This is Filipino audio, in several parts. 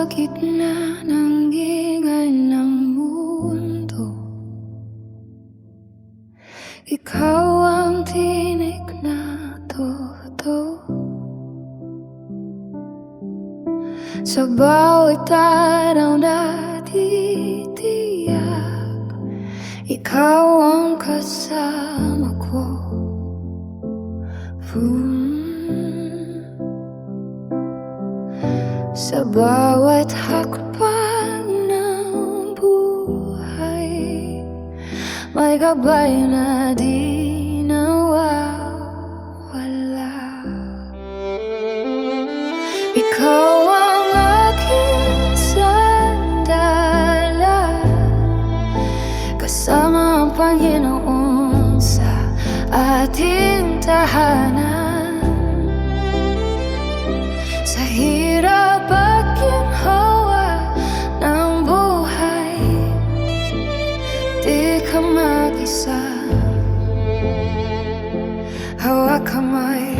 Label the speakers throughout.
Speaker 1: sa gitna ng ingay ng mundo, ikaw ang tinig na todo. Sa bawat araw na titiyak, ikaw ang kasama ko. Sa bawat hakbang ng buhay, may gabay na di nawawala. Ikaw ang aking sandala, kasama ang Panginoon sa ating tahanan. Sa hirap at ginhawa ng buhay, di ka mag-isa. Hawak kamay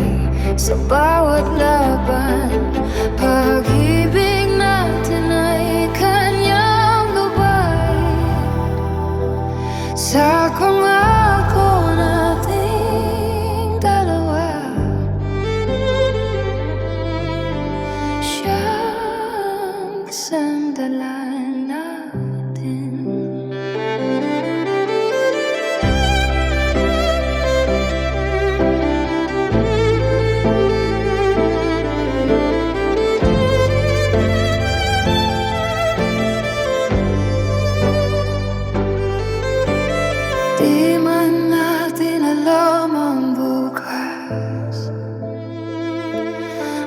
Speaker 1: sa bawat laban, pag-ibig natin ay kanyang gabay. Sa pangako nating dalawa, siyang sandalan natin. Di man natin alam ang bukas,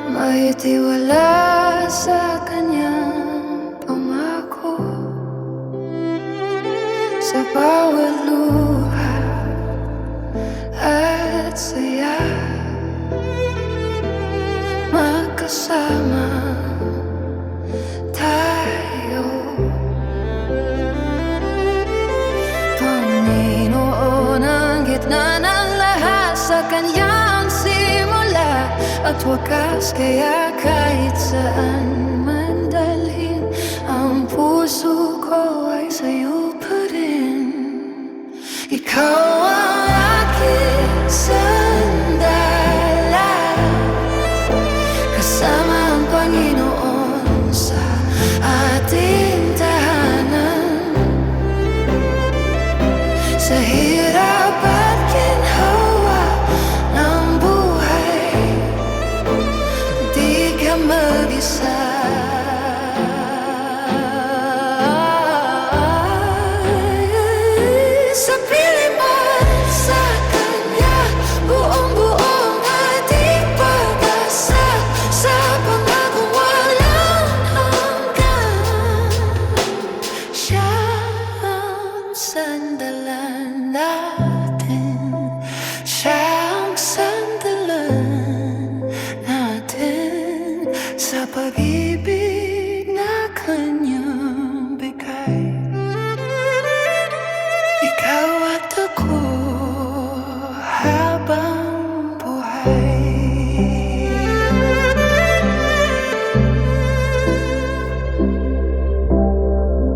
Speaker 1: may tiwala sa kanyang pangako. Sa bawat luha at saya, magkasama tayo. Panginoon ang gitna ng lahat, sa kanyang simula at wakas, kaya kahit saan man